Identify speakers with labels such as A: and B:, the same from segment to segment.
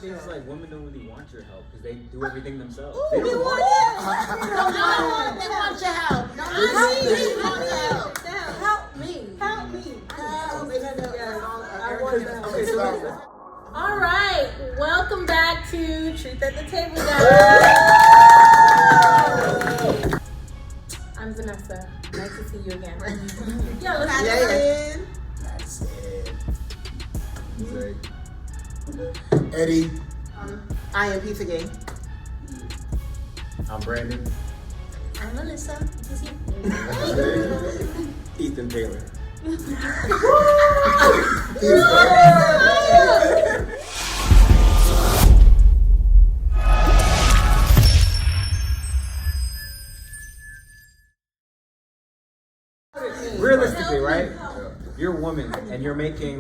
A: nowadays it's like women don't really want your help because they do everything themselves.
B: Ooh,
A: They don't want
B: they want your help. Help me.
A: Okay, so
C: All right, welcome back to Truth at the Table, guys. I'm Vanessa. Nice to see you again. Yeah, let's get it.
D: That's it. Eddie.
B: I am Pizza Gang.
A: I'm Brandon.
B: I'm Melissa.
A: Ethan Taylor. Realistically, right? You're a woman and you're making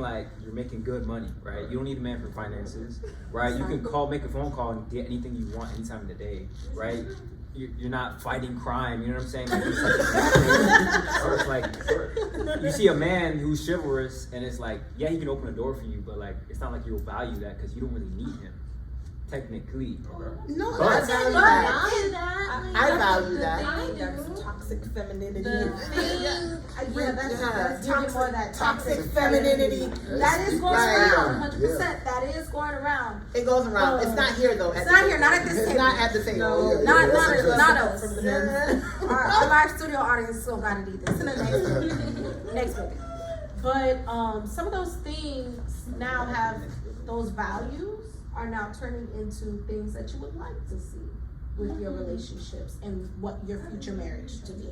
A: good money, right? You don't need a man for finances, right? You can make a phone call and get anything you want anytime of the day, right? You're not fighting crime, you know what I'm saying? Like, so it's like, you see a man who's chivalrous and it's like, yeah, he can open a door for you, but like, it's not like you'll value that because you don't really need him, technically.
B: No,
A: But-
B: I value that. I value that.
C: Toxic femininity.
B: That's
C: more of that
B: toxic femininity.
E: That is going
B: Right.
E: around, 100%. That is going around.
B: It goes around. It's not here though.
E: It's not here, not at this
B: It's
E: table.
B: not at the table.
D: No.
E: Not
D: That's
E: us. Our live studio audience still gotta need this. In the next movie. Next movie.
C: But some of those things now have those values are now turning into things that you would like to see with your relationships and what your future marriage to be.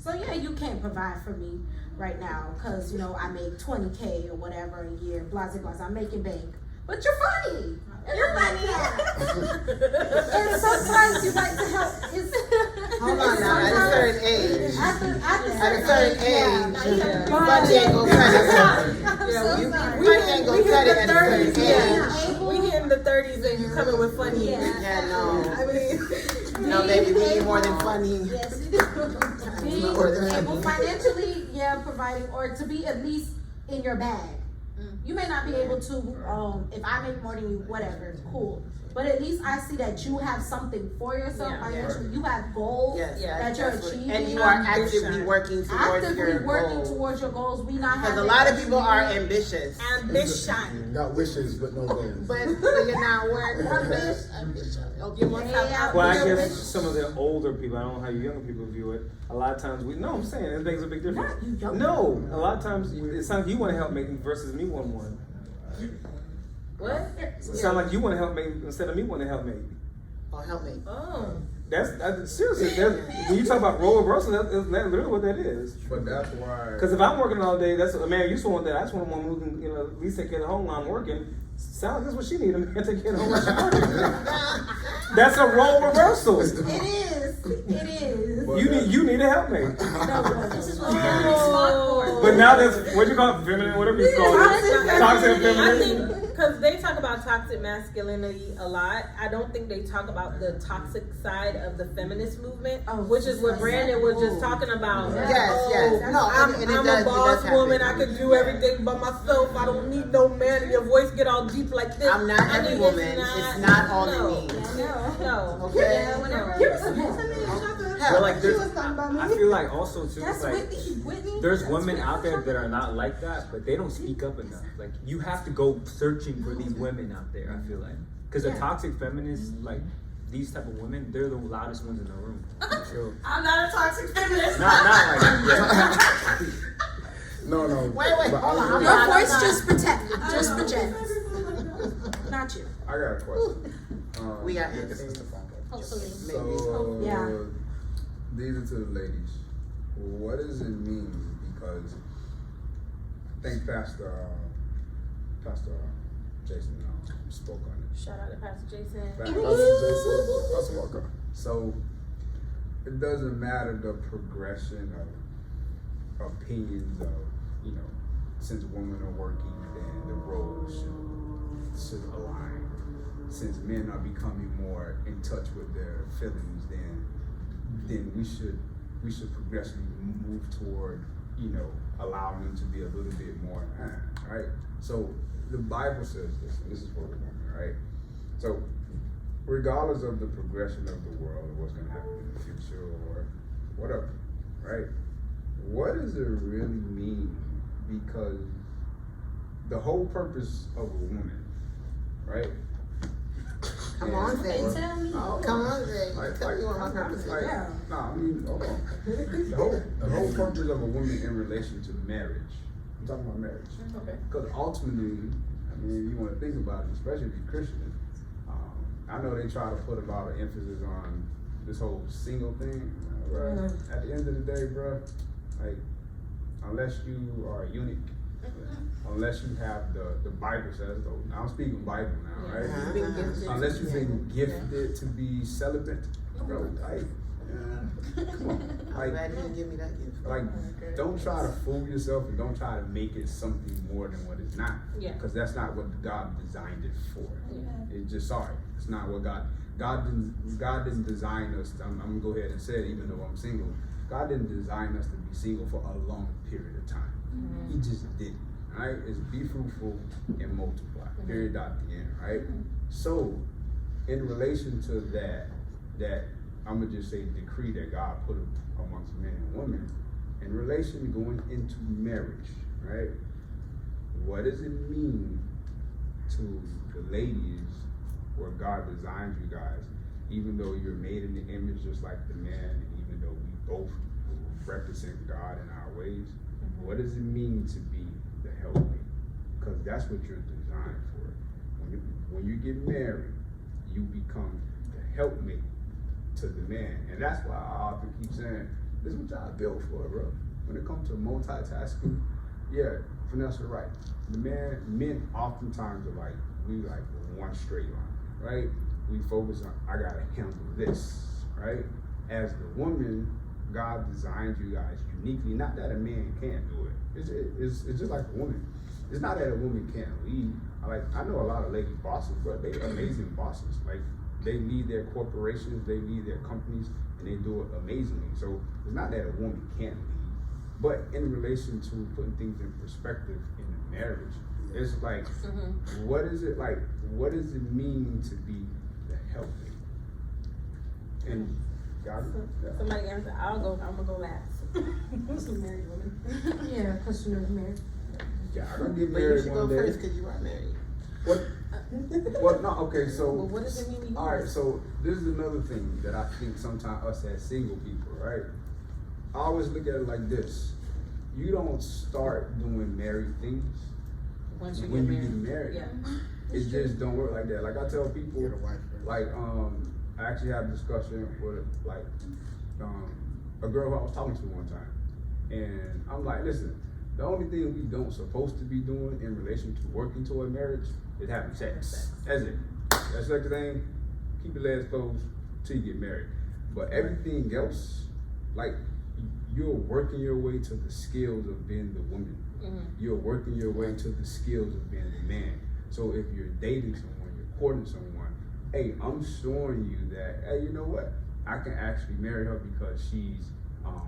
C: So yeah, you can't provide for me right now because I make 20K or whatever a year, blah blah blah. I'm making bank, but you're funny. You're funny. And sometimes you like to help.
B: Hold on now. At a certain age.
E: At a
B: Funny ain't gonna cut it. Funny ain't gonna cut it at a certain age.
C: We hitting the 30s and you coming with funny.
B: Yeah, no.
C: I mean,
B: No, baby, we need more than funny.
E: Yes, you do. Being able financially, providing, or to be at least in your bag. You may not be able to, if I make more than you, whatever, cool. But at least I see that you have something for yourself financially. You have goals that you're achieving.
B: And you are actively working towards your goals.
E: Towards your goals. We not
B: Because a lot of people are ambitious.
C: ambition.
D: Got wishes, but no goals.
B: But you're not working. Ambition. Okay,
A: Well, I guess some of the older people, I don't know how you younger people view it. A lot of times I'm saying it makes a big difference. No, a lot of times it sounds like you want to help me versus me want one.
C: What?
A: It sounds like you want to help me instead of me want to help me.
B: Oh, help me.
C: Oh.
A: That's seriously. When you talk about role reversal, that's literally what that is.
D: But that's why.
A: Because if I'm working all day, that's a man used to want that. I just want a woman who can, at least take care of the home while I'm working. Sounds like that's what she needs. A man to take care of the home while she's working. That's a role reversal.
E: It is.
A: You need a helpmate.
C: Oh.
A: But now that's what you call it, feminine, whatever you call it. Toxic
C: I
A: femininity.
C: think because they talk about toxic masculinity a lot, I don't think they talk about the toxic side of the feminist movement, which is what Brandon was just talking about.
B: Yes. No,
C: I'm
B: and
C: a boss woman. I can do everything by myself. I don't need no man. And your voice get all deep like this.
B: I'm not every woman. It's not all you need.
C: No.
B: Okay.
A: But like, I feel like also too,
E: That's
A: like,
E: Whitney.
A: there's women out there that are not like that, but they don't speak up enough. Like, you have to go searching for these women out there. I feel like, because the toxic feminists, like these type of women, they're the loudest ones in the room. So,
E: I'm not a toxic feminist.
A: not like that.
D: No.
B: Wait,
D: But
B: hold on.
E: Your voice just projects. Not you.
D: I got a question.
B: We got
D: this is the phone call. So,
E: Yeah.
D: these are to the ladies. What does it mean? Because I think Pastor Jason spoke on it.
C: Shout out to Pastor Jason.
D: Pastor Walker. So it doesn't matter the progression of opinions of, since women are working, then the roles should align. Since men are becoming more in touch with their feelings, then we should progressively move toward, allowing them to be a little bit more, right? So the Bible says this, and this is for the woman, right? So, regardless of the progression of the world or what's going to happen in the future or whatever, right? What does it really mean? Because the whole purpose of a woman, right?
B: Come on, Zay.
C: Tell me.
B: Come on, Zay. Tell me what my purpose is.
D: Hold on. The whole purpose of a woman in relation to marriage. I'm talking about marriage.
E: Okay.
D: Because ultimately, I mean, if you want to think about it, especially if you're Christian, I know they try to put a lot of emphasis on this whole single thing. Bro. At the end of the day, bro, like, unless you are a eunuch, unless you have the Bible says, so now I'm speaking Bible now, right? Unless you've been gifted to be celibate, bro, like, come on.
B: I'm glad you didn't give me that gift.
D: Like, don't try to fool yourself and don't try to make it something more than what it's not.
E: Yeah.
D: Because that's not what God designed it for.
E: Yeah.
D: It's just, sorry, it's not what God didn't design us. I'm gonna go ahead and say it, even though I'm single. God didn't design us to be single for a long period of time. He just didn't. Right? It's be fruitful and multiply. Period. Dot the end. Right? So, in relation to that I'm gonna just say decree that God put amongst men and women in relation to going into marriage. Right? What does it mean to the ladies where God designed you guys, even though you're made in the image just like the man, and even though we both represent God in our ways, what does it mean to be the helpmate? Because that's what you're designed for. When you get married, you become the helpmate to the man. And that's why I often keep saying, this is what y'all built for, bro. When it comes to multitasking, yeah, Vanessa, right. Men oftentimes are like, we like one straight line, right? We focus on, I gotta handle this, right? As the woman, God designed you guys uniquely. Not that a man can't do it. It's just like a woman. It's not that a woman can't lead. I know a lot of lady bosses, but they're amazing bosses. Like, they lead their corporations, they lead their companies, and they do it amazingly. So it's not that a woman can't lead, but in relation to putting things in perspective in a marriage, it's like, what is it like? What does it mean to be the helpmate? And God,
E: Somebody answer. I'm gonna go last. Some married women.
C: Yeah, because you're married.
D: yeah, I'm gonna get
B: But you
D: married
B: should
D: one
B: go
D: day.
B: first because you are married.
D: What? No, okay, so.
B: Well, what does it mean to you?
D: All right, so this is another thing that I think sometimes us as single people, right? I always look at it like this. You don't start doing married things
E: Once you
D: when
E: get
D: you
E: married.
D: get married.
E: Yeah.
D: It just don't work like that. Like I tell people, like I actually had a discussion with like a girl who I was talking to one time, and I'm like, listen, the only thing we don't supposed to be doing in relation to working toward marriage is having sex. That's it. That sex thing, keep your legs closed till you get married. But everything else, like, you're working your way to the skills of being the woman. You're working your way to the skills of being the man. So if you're dating someone, you're courting someone, hey, I'm showing you that, hey, you know what? I can actually marry her because she's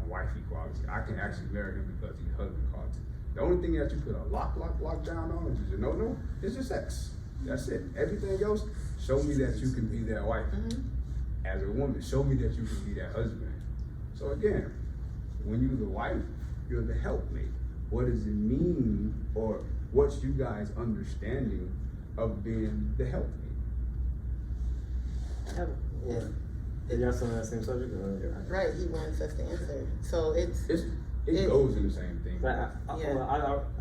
D: wifey quality. I can actually marry him because he's husband quality. The only thing that you put a lock down on is just no, it's just sex. That's it. Everything else, show me that you can be that wife. As a woman, show me that you can be that husband. So again, when you're the wife, you're the helpmate. What does it mean, or what's you guys' understanding of being the helpmate?
B: Yeah.
F: Are y'all still on that same subject?
B: Right, he wants us to answer. So
D: It goes in the same thing.
F: But
B: Yeah.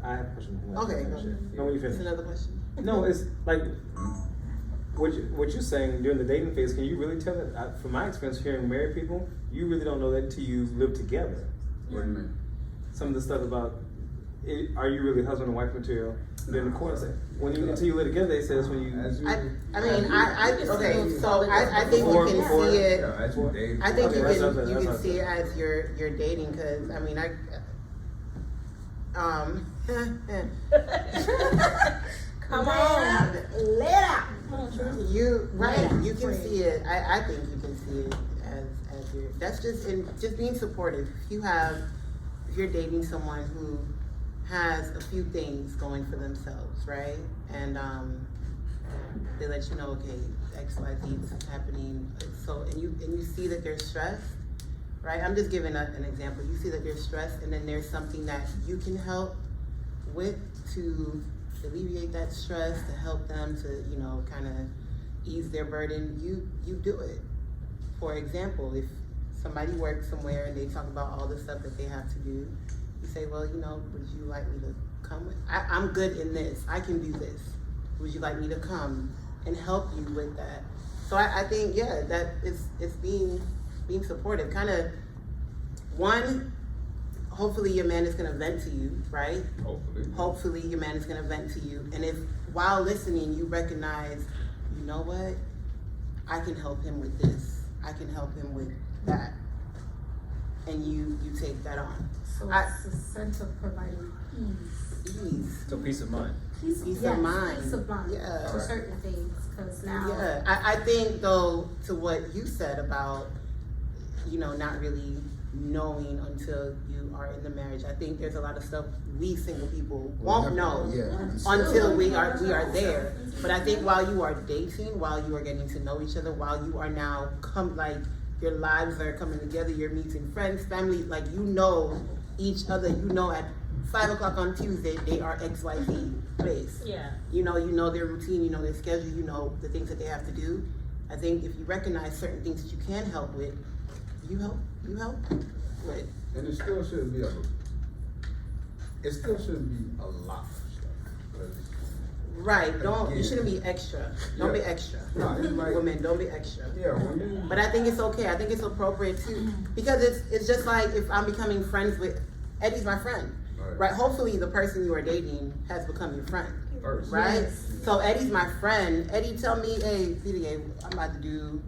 F: I have a question.
B: Okay, go.
F: No, when you
B: It's
F: finish.
B: another question.
F: No, it's like what you're saying during the dating phase. Can you really tell that? From my experience hearing married people, you really don't know that until you live together.
D: What do you mean?
F: Some of the stuff about are you really husband and wife material? Then the court said until you live together, they say it's when you.
B: Okay, so I think you can see it.
D: Yeah, as you date.
B: I think
F: Okay,
B: you
F: that's
B: can
F: okay, that's
B: see it
F: okay.
B: as you're dating, because I mean
E: Come on.
C: Let out.
B: you you can see it. I think you can see it as you're. That's just being supportive. If you're dating someone who has a few things going for themselves, right? And they let you know, okay, X, Y, Z, this is happening. So, and you see that they're stressed, right? I'm just giving an example. You see that they're stressed, and then there's something that you can help with to alleviate that stress, to help them to, you know, kind of ease their burden. You do it. For example, if somebody works somewhere and they talk about all the stuff that they have to do, you say, well, you know, would you like me to come with? I'm good in this. I can do this. Would you like me to come and help you with that? So I think, yeah, that it's being supportive. Kind of, one, hopefully your man is gonna vent to you, right? Hopefully your man is gonna vent to you. And if while listening you recognize, you know what, I can help him with this. I can help him with that. And you take that on.
C: So it's a sense of providing ease.
A: So peace of mind.
B: Peace of mind.
C: Peace of mind
B: Yeah.
C: for certain things, because now.
B: Yeah, I think though, to what you said about, you know, not really knowing until you are in the marriage, I think there's a lot of stuff we single people won't know until we are there. But I think while you are dating, while you are getting to know each other, while you are now your lives are coming together, you're meeting friends, family, like you know each other, you know at 5 o'clock on Tuesday, they are XYZ place.
E: Yeah.
B: You know their routine, you know their schedule, you know the things that they have to do. I think if you recognize certain things that you can help with, you help with.
D: And it still shouldn't be a lot of stuff. 'Cause
B: Right, you
D: again,
B: shouldn't be extra. Don't be extra.
D: No, it's like-
B: Women, don't be extra.
D: Yeah, when you,
B: But I think it's okay. I think it's appropriate too, because it's just like if I'm becoming friends with Eddie's my friend, right? Hopefully, the person you are dating has become your friend,
D: first.
B: right? So Eddie's my friend. Eddie, tell me, hey, PDA, I'm about to do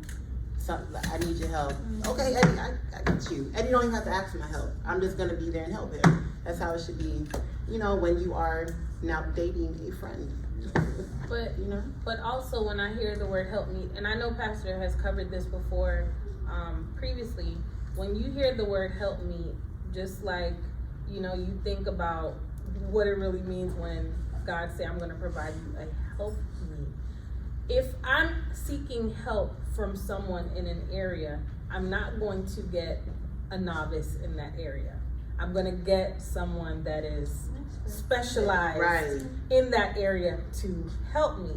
B: something. I need your help. Okay, Eddie, I got you. Eddie don't even have to ask for my help. I'm just gonna be there and help him. That's how it should be. You know, when you are now dating a friend.
E: But
B: You know.
E: But also when I hear the word help me, and I know Pastor has covered this before previously, when you hear the word help me, just like, you know, you think about what it really means when God say, I'm going to provide you a help me. If I'm seeking help from someone in an area, I'm not going to get a novice in that area. I'm going to get someone that is specialized
B: Right.
E: in that area to help me.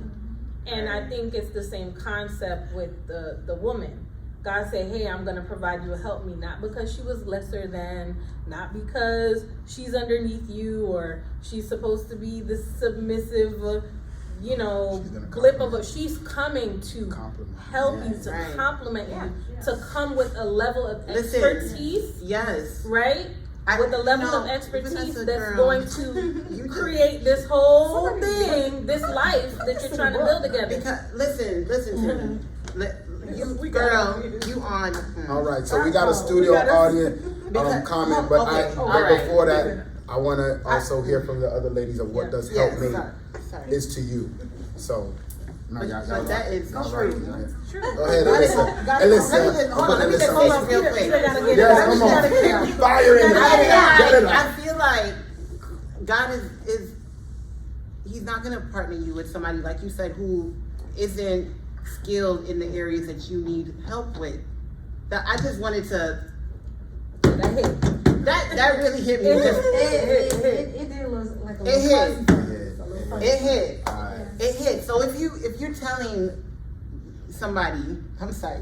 E: And I think it's the same concept with the woman. God said, hey, I'm going to provide you a help me, not because she was lesser than, not because she's underneath you or she's supposed to be the submissive, you know, blip of she's coming to help you, to
B: Right.
E: compliment you, to come with a level of
B: Listen.
E: expertise,
B: Yes.
E: right? With a level of expertise
B: Vanessa,
E: that's
B: girl,
E: going to
B: you just-
E: create this whole thing, this life that you're trying to build together.
B: Because listen to me. You girl, you on.
G: All right, so we got a studio audience comment, but
B: okay,
G: but
B: all right.
G: before that, I want to also hear from the other ladies of what does help me
B: Sorry.
G: is to you. So, no, y'all
B: that is
G: y'all
B: true.
G: right. Go ahead, Alyssa. Alyssa,
B: Hold on, let me just
G: Alyssa.
B: say this real quick.
G: Yes, come on. Fire in there.
B: I feel like God is He's not gonna partner you with somebody like you said who isn't skilled in the areas that you need help with. I just wanted to. That really hit me.
C: It did look like a
B: It hit.
C: little
B: It hit.
G: All right.
B: It hit. So if you're telling somebody, I'm sorry,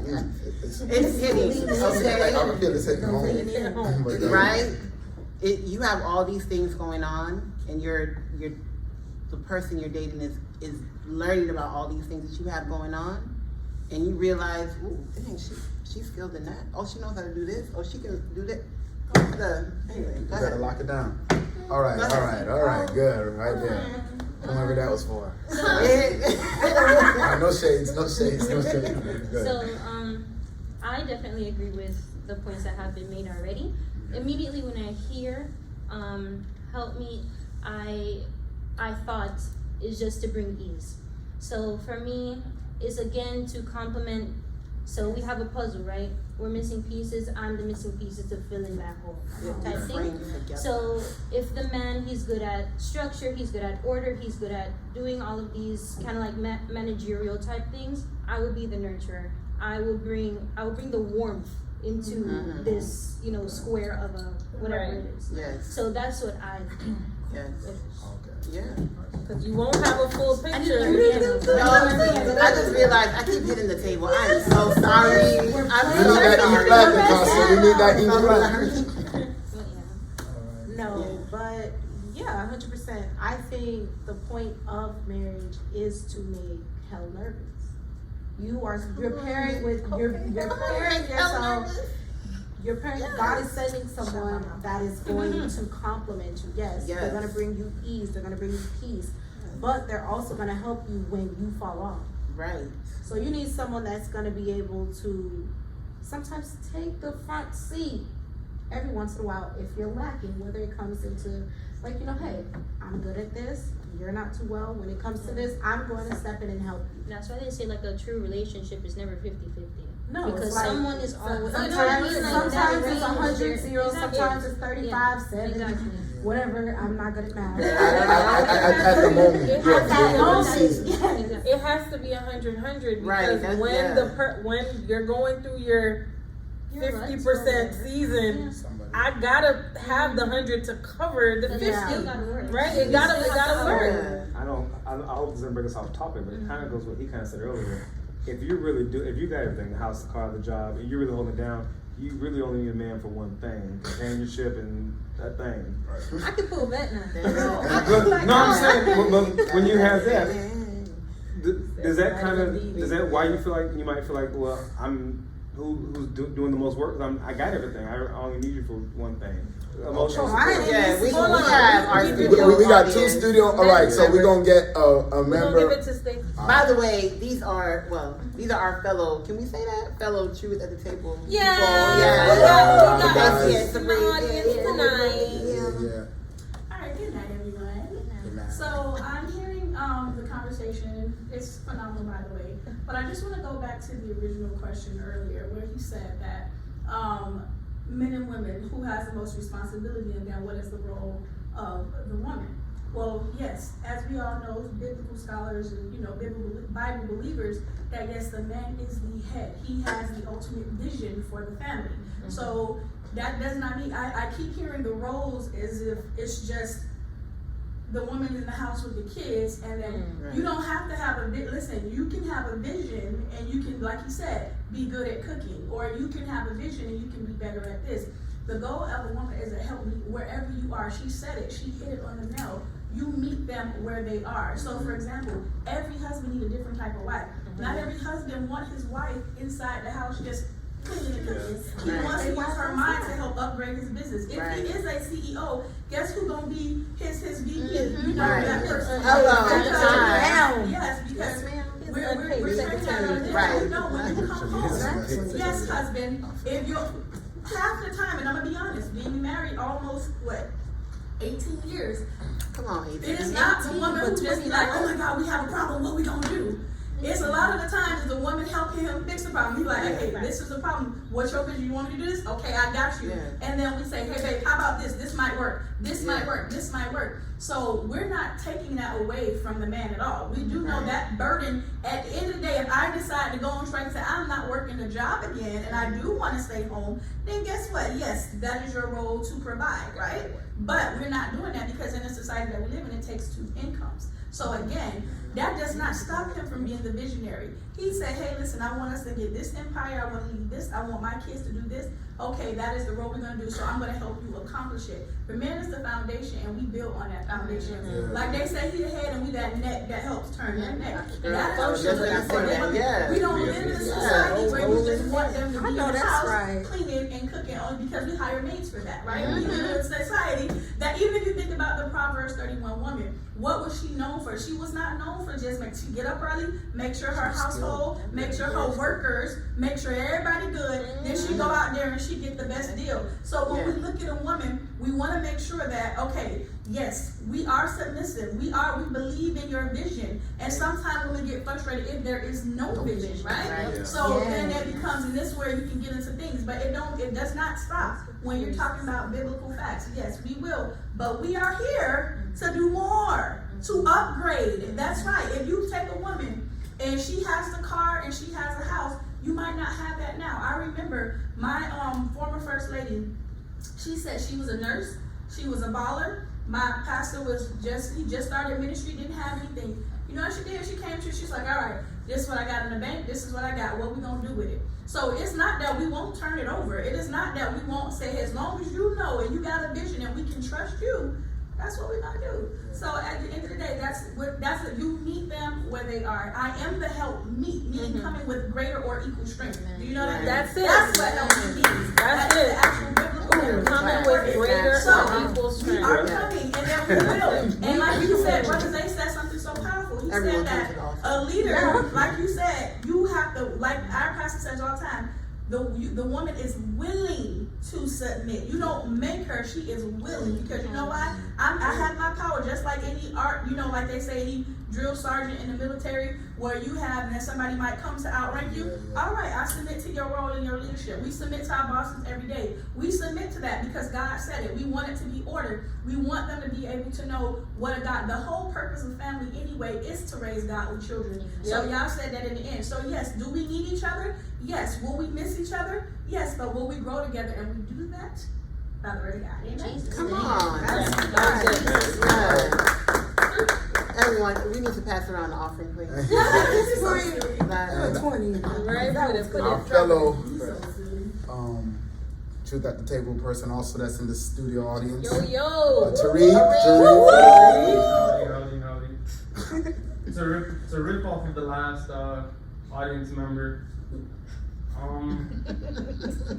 B: it's hitting. Okay.
G: I feel it's hitting home. But,
B: Right? You have all these things going on, and the person you're dating is learning about all these things that you have going on, and you realize, ooh, dang, she's skilled in that. Oh, she knows how to do this. Oh, she can do that. Anyway,
G: You
B: go
G: better
B: ahead.
G: lock it down. All right, good, right there. Whoever that was for. All right, no shades. Good.
H: So, I definitely agree with the points that have been made already. Immediately when I hear, help me, I thought is just to bring ease. So for me, it's again to complement So we have a puzzle, right? We're missing pieces. I'm the missing pieces to fill in that hole type thing.
B: Frame together.
H: So if the man, he's good at structure, he's good at order, he's good at doing all of these kind of like managerial type things, I would be the nurturer. I would bring the warmth into this, you know, square of a whatever it is.
B: Yes.
H: So that's what I think.
B: Yes.
G: Okay.
B: Yeah.
I: Cause you won't have a full
H: I
I: picture.
H: just
B: No, I just realized I keep hitting the table. I am so sorry. I'm
G: We need
B: so
G: that
B: sorry.
G: E-Black, Picasso. We need that
B: I'm so
G: E-Black.
B: sorry.
C: No,
B: Yeah.
C: but yeah, 100%. I think the point of marriage is to make hell nervous. You're pairing with you're pairing yourself. You're pairing. God is sending someone that is going to complement you. Yes, they're
B: Yes.
C: gonna bring you ease. They're gonna bring you peace, but they're also gonna help you when you fall off.
B: Right.
C: So you need someone that's gonna be able to sometimes take the front seat every once in a while if you're lacking, whether it comes into like, you know, hey, I'm good at this, you're not too well. When it comes to this, I'm going to step in and help you.
H: That's why they say like a true relationship is never 50-50.
C: No,
H: Because
C: it's like,
H: someone is always
C: sometimes it's 100-0,
H: Exactly.
C: sometimes it's 35, 70,
H: Exactly.
C: whatever. I'm not good at math.
G: At the moment,
C: At that
G: yeah,
C: moment,
G: season.
C: yes.
I: It has to be 100
B: Right,
I: because
B: that's-
I: when
B: yeah.
I: when you're going through your
H: You're right.
I: 50% season, I gotta have the 100 to cover the 50.
C: Yeah.
H: Still gotta work.
I: Right? It gotta work.
B: Yeah.
F: I hope this doesn't bring us off topic, but it kind of goes with what he kind of said earlier. If you got everything, the house, the car, the job, and you're really holding it down, you really only need a man for one thing, companionship and that thing.
H: I can pull that now.
F: No, I'm saying, but when you have that, does that why you feel like, you might feel like, well, who's doing the most work? 'Cause I got everything. I only need you for one thing. Emotional support.
B: Yeah, we
I: Hold on.
B: have our
I: We-
B: studio
G: We got two
B: audience.
G: studio. All right, so we're gonna get a
I: We're gonna give
G: member.
I: it to Stacey.
B: By the way, these are our fellow. Can we say that fellow truth at the table?
I: Yeah,
B: people?
I: we got
B: Stacey
I: us
B: and
I: in the
B: Sabrina.
I: audience tonight.
G: Yeah.
J: Alright, good night everyone.
G: Good night.
J: So I'm hearing the conversation, it's phenomenal by the way, but I just wanna go back to the original question earlier where you said that men and women, who has the most responsibility and then what is the role of the woman? Well, yes, as we all know, biblical scholars and Bible believers, that yes, the man is the head. He has the ultimate vision for the family. So that does not mean I keep hearing the roles as if it's just the woman in the house with the kids, and then you don't have to have listen, you can have a vision and you can, like you said, be good at cooking, or you can have a vision and you can be better at this. The goal of a woman is to help meet wherever you are. She said it, she hit it on the nail. You meet them where they are. So for example, every husband needs a different type of wife. Not every husband wants his wife inside the house just cleaning and cooking. He wants to use her mind to help upgrade his business. If he is a CEO, guess who's gonna be his VP? You know that person.
B: Hello.
J: Yes, because we're secretary.
B: Right.
J: You know when you come home. Yes, husband. If you're half the time, and I'm gonna be honest, being married almost 18 years.
B: Come on,
J: It is not the woman who just be like, oh my God, we have a problem. What we gonna do? It's a lot of the times the woman helping him fix the problem. He's like, hey, this is the problem. What's your vision? You want me to do this? Okay, I got you.
B: Yeah.
J: And then we say, hey, babe, how about this? This might work. This might work. This might work. So we're not taking that away from the man at all. We do know that burden. At the end of the day, if I decide to go on strike and say, I'm not working the job again, and I do want to stay home, then guess what? Yes, that is your role to provide, right? But we're not doing that because in the society that we live in, it takes two incomes. So again, that does not stop him from being the visionary. He said, hey, listen, I want us to get this empire. I want to lead this. I want my kids to do this. Okay, that is the role we're going to do. So I'm going to help you accomplish it. The man is the foundation, and we build on that foundation. Like they say, he the head, and we that neck that helps turn that neck. That functions for women.
B: Yeah.
J: We don't live in a society where you just want them to be in the
C: that's
J: house
C: right.
J: cleaning and cooking only because we hire maids for that, right? We live in a society that even if you think about the Proverbs 31 woman, what was she known for? She was not known for just she get up early, make sure her household, make sure her workers, make sure everybody good, then she go out there and she get the best deal. So when we look at a woman, we want to make sure that, okay, yes, we are submissive. We believe in your vision. And sometimes women get frustrated if there is no vision, right?
B: Right.
J: So then that becomes, and this is where you can get into things, but it does not stop when you're talking about biblical facts. Yes, we will, but we are here to do more, to upgrade. That's right. If you take a woman and she has the car and she has a house, you might not have that now. I remember my former first lady, she said she was a nurse, she was a baller. My pastor he just started ministry, didn't have anything. You know what she did? She came to, she's like, all right, this is what I got in the bank, this is what I got, what we gonna do with it? So it's not that we won't turn it over. It is not that we won't say, as long as you know and you got a vision and we can trust you, that's what we're gonna do. So at the end of the day, that's what you meet them where they are. I am the help meaning coming with greater or equal strength. Do you know that?
I: That's it.
J: That's what help means.
I: That's it.
J: the actual biblical
I: Ooh,
J: term.
I: coming with greater or equal
J: We
I: strength.
J: are coming, and then we will. And like you said, Brother Zay said something so powerful. He
B: Everyone
J: said
B: comes
J: that
B: with
J: a leader, like you said, you have to, like our pastor says all the time, the woman is willing to submit. You don't make her, she is willing, because you know why? I have my power, just like any art, you know, like they say, any drill sergeant in the military, where you have, and then somebody might come to outrank you. All right, I submit to your role in your leadership. We submit to our bosses every day. We submit to that because God said it. We want it to be ordered. We want them to be able to know what a God, the whole purpose of family anyway is to raise godly children. So y'all said that in the end. So yes, do we need each other? Yes. Will we miss each other? Yes. But will we grow together? And we do that by the grace of God. Amen.
B: Come on. That's
I: That's
B: right. Everyone, we need to pass around the offering, please.
G: And
B: 20.
I: Right, put
G: our
I: it.
G: fellow Truth at the Table person also that's in the studio audience.
I: Yo.
G: Tariq.
K: Howdy. It's a rip off of the last audience member.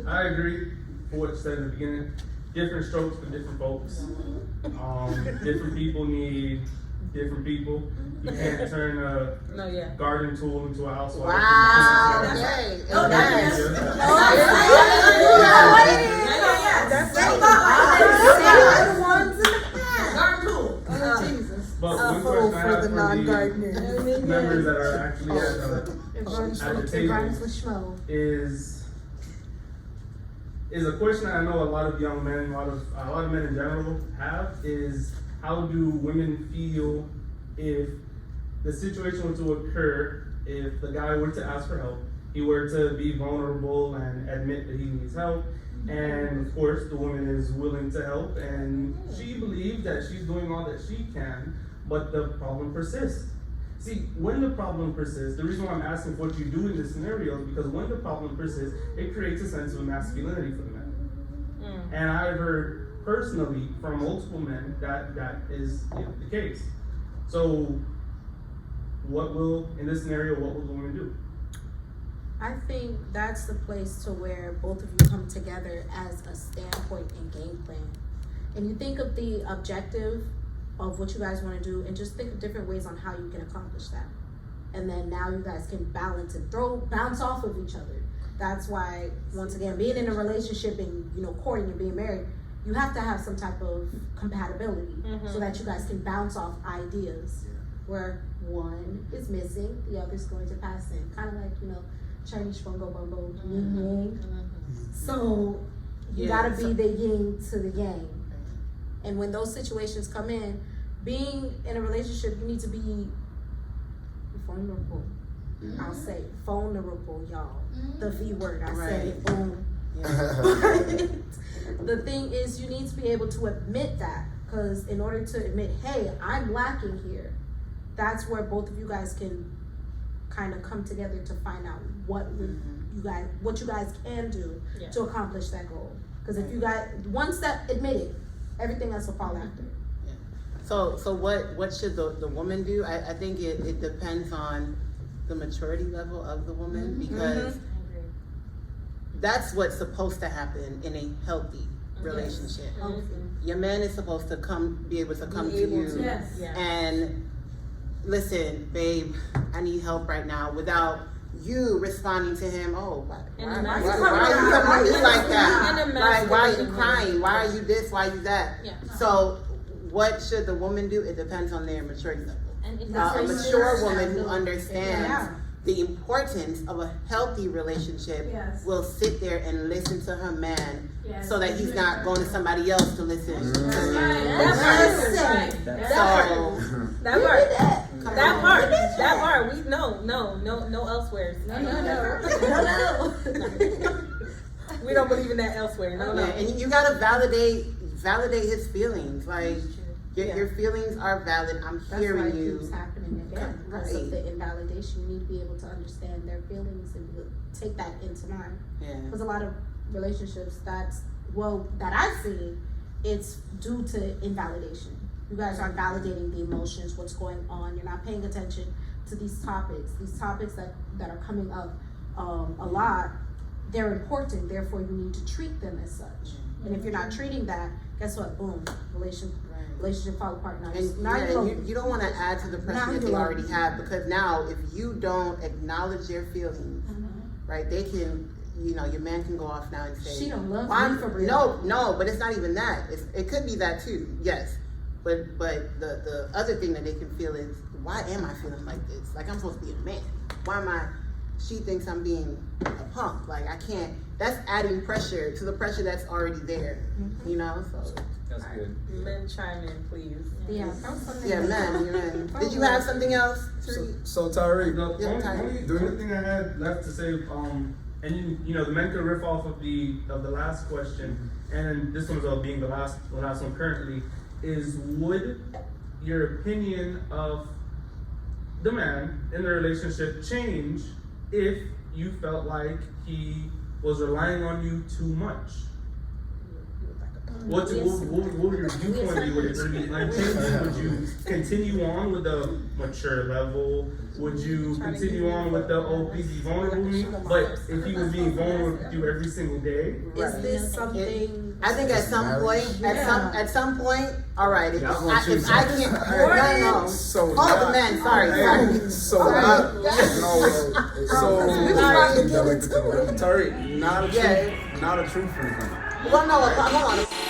K: I agree for what you said in the beginning. Different strokes for different folks. Different people need different people. You can't turn a garden tool into a housewife.
B: Wow.
J: That's
B: Okay.
J: Oh, that's garden tool.
K: But one question I have for the members that are actually at the table is a question I know a lot of young men, a lot of men in general have, is how do women feel if the situation were to occur, if the guy were to ask for help, he were to be vulnerable and admit that he needs help, and of course the woman is willing to help and she believes that she's doing all that she can, but the problem persists. See, when the problem persists, the reason why I'm asking what you do in this scenario is because when the problem persists, it creates a sense of masculinity for the men. And I've heard personally from multiple men that is the case. So, in this scenario, what will the woman do?
E: I think that's the place to where both of you come together as a standpoint and game plan. And you think of the objective of what you guys want to do and just think of different ways on how you can accomplish that. And then now you guys can balance and bounce off of each other. That's why, once again, being in a relationship and, courting and being married, you have to have some type of compatibility so that you guys can bounce off ideas where one is missing, the other's going to pass in. Kind of like, Chinese fungo bumbo, yin yang. So you gotta be the yin to the yang. And when those situations come in, being in a relationship, you need to be vulnerable. I'll say vulnerable, y'all. The V word, I said it, boom. The thing is, you need to be able to admit that, because in order to admit, hey, I'm lacking here, that's where both of you guys can kind of come together to find out what you guys can do to accomplish that goal. Because if you guys, once that admitted, everything else will fall after.
B: So what should the woman do? I think it depends on the maturity level of the woman, because that's what's supposed to happen in a healthy relationship. Your man is supposed to be able to come to you and listen, babe, I need help right now, without you responding to him, why are you coming like that? Like, why are you crying? Why are you this? Why are you that? So what should the woman do? It depends on their maturity level.
H: And if
B: A
H: that's
B: mature woman who understands
C: Yeah.
B: the importance of a healthy relationship
J: Yes.
B: will sit there and listen to her man
J: Yes.
B: so that he's not going to somebody else to listen to
J: That's
B: him.
J: right.
I: That
B: So,
I: That part.
B: come
I: That
B: on.
I: part. That part. We no elsewhere.
C: No.
I: We don't believe in that elsewhere. No.
B: Yeah, and you gotta validate his feelings. Like your feelings are valid. I'm
C: That's why
B: hearing
C: it
B: you.
C: keeps happening again. Because of the invalidation, you need to be able to understand their feelings and take that into mind.
B: Yeah.
C: Because a lot of relationships that I've seen, it's due to invalidation. You guys aren't validating the emotions, what's going on. You're not paying attention to these topics that are coming up a lot. They're important, therefore you need to treat them as such. And if you're not treating that, guess what? Boom, relationship fall apart. Now,
B: You don't want to add to the pressure that they already have, because now if you don't acknowledge their feelings, right? They can, your man can go off now and say,
C: She don't love me for real.
B: No, but it's not even that. It could be that too. Yes, but the other thing that they can feel is, why am I feeling like this? Like I'm supposed to be a man. Why am I? She thinks I'm being a punk. Like I can't. That's adding pressure to the pressure that's already there. So.
A: That's good.
I: Men chime in, please.
C: Yeah.
B: Yeah, man. Did you have something else?
D: So Tariq,
K: The only thing I had left to say, and the men could riff off of the last question, and this one's being the last one currently, is would your opinion of the man in the relationship change if you felt like he was relying on you too much? What would your viewpoint be? Would it be unchanging? Would you continue on with the mature level? Would you continue on with the please be vulnerable with me? But if he was being vulnerable with you every single day,
C: Is this something?
B: I think at some point, all right. If I can't, no.
G: So
B: Oh, the man. Sorry.
D: Tariq, not a true friend.
B: Well, no. Hold on.